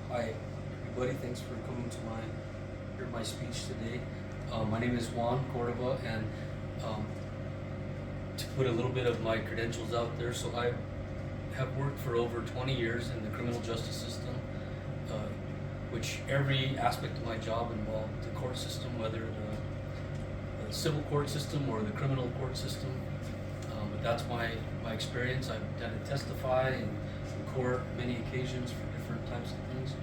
Hi, everybody. Thanks for coming to hear my speech today. My name is Juan Cordova, and um, to put a little bit of my credentials out there, so I have worked for over 20 years in the criminal justice system, uh, which every aspect of my job involved the court system, whether the civil court system or the criminal court system. But that's my experience. I've had to testify in court many occasions for different types of things.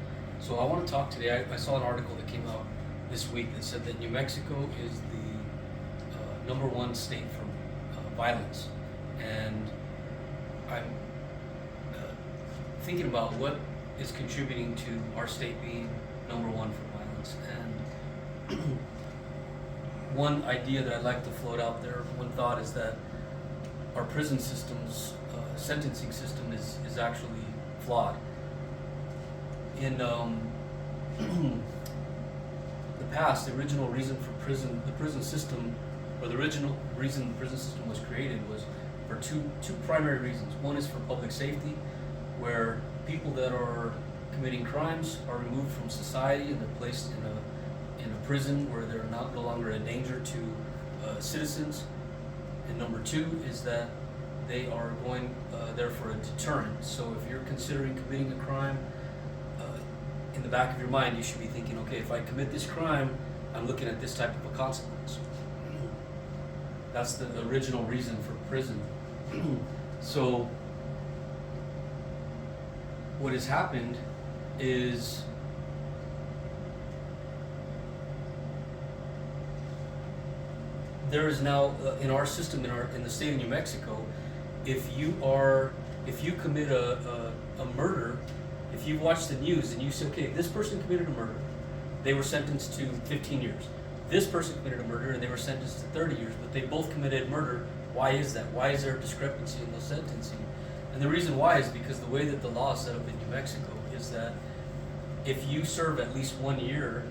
So I want to talk today. I saw an article that came out this week that said that New Mexico is the number one state for violence, and I'm thinking about what is contributing to our state being number one for violence. And one idea that I'd like to float out there, one thought, is that our prison system's sentencing system is actually flawed. In the past, the original reason for the prison system, or the original reason the prison system was created was for two primary reasons. One is for public safety, where people that are committing crimes are removed from society and they're placed in a prison where they're no longer a danger to citizens. And number two is that they are going there for a deterrent. So if you're considering committing a crime, in the back of your mind, you should be thinking, okay, if I commit this crime, I'm looking at this type of a consequence. That's the original reason for prison. So what has happened is there is now in our system, in the state of New Mexico, if you commit a murder, if you've watched the news and you say, okay, this person committed a murder, they were sentenced to 15 years. This person committed a murder and they were sentenced to 30 years, but they both committed murder. Why is that? Why is there a discrepancy in those sentencing? And the reason why is because the way that the law is set up in New Mexico is that if you serve at least 1 year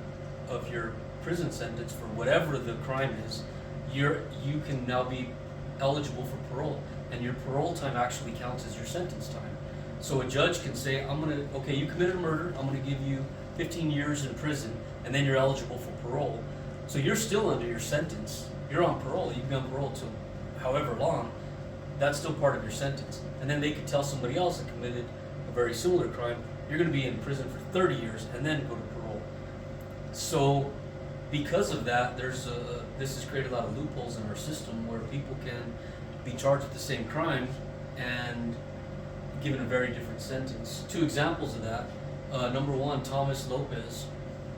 of your prison sentence for whatever the crime is, you can now be eligible for parole, and your parole time actually counts as your sentence time. So a judge can say, okay, you committed a murder, I'm gonna give you 15 years in prison, and then you're eligible for parole. So you're still under your sentence. You're on parole. You can be on parole till however long. That's still part of your sentence. And then they could tell somebody else that committed a very similar crime, you're gonna be in prison for 30 years and then go to parole. So because of that, this has created a lot of loopholes in our system where people can be charged with the same crime and given a very different sentence. Two examples of that. Number one, Thomas Lopez,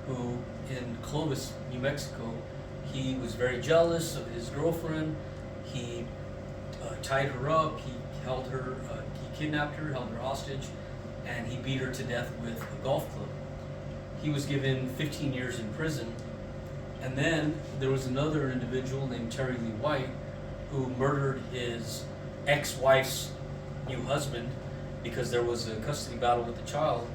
who in Clovis, New Mexico, he was very jealous of his girlfriend. He tied her up, he kidnapped her, held her hostage, and he beat her to death with a golf club. He was given 15 years in prison. And then there was another individual named Terry Lee White who murdered his ex-wife's new husband because there was a custody battle with the child,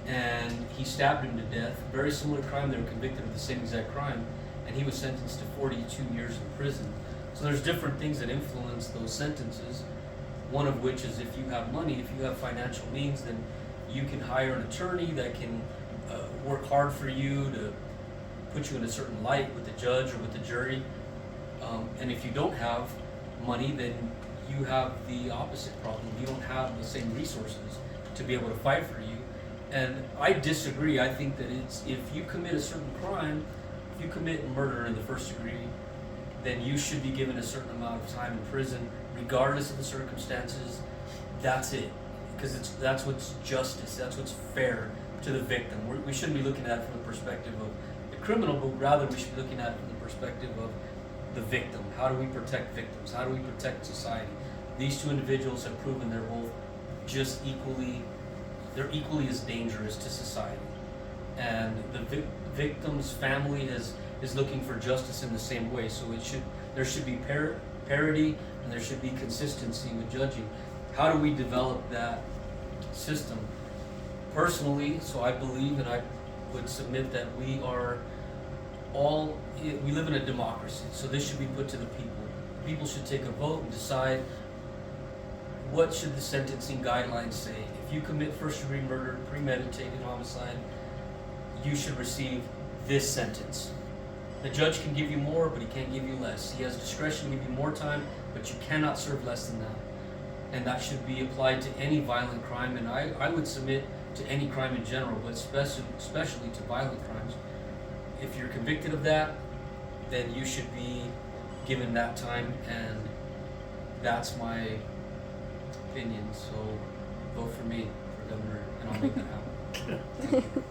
and he stabbed him to death. Very similar crime. They were convicted of the same exact crime, and he was sentenced to 42 years in prison. So there's different things that influence those sentences. One of which is if you have money, if you have financial means, then you can hire an attorney that can work hard for you to put you in a certain light with the judge or with the jury. And if you don't have money, then you have the opposite problem. You don't have the same resources to be able to fight for you. And I disagree. I think that if you commit a certain crime, if you commit murder in the first degree, then you should be given a certain amount of time in prison, regardless of the circumstances. That's it. Because that's what's justice. That's what's fair to the victim. We shouldn't be looking at it from the perspective of the criminal, but rather we should be looking at it from the perspective of the victim. How do we protect victims? How do we protect society? These two individuals have proven they're both they're equally as dangerous to society. And the victim's family is looking for justice in the same way. So there should be parity and there should be consistency with judging. How do we develop that system? Personally, so I believe and I would submit that we live in a democracy, so this should be put to the people. People should take a vote and decide what should the sentencing guidelines say? If you commit first degree murder, premeditated homicide, you should receive this sentence. The judge can give you more, but he can't give you less. He has discretion to give you more time, but you cannot serve less than that. And that should be applied to any violent crime, and I would submit to any crime in general, but especially to violent crimes. If you're convicted of that, then you should be given that time, and that's my opinion. So vote for me for governor, and I'll make that happen.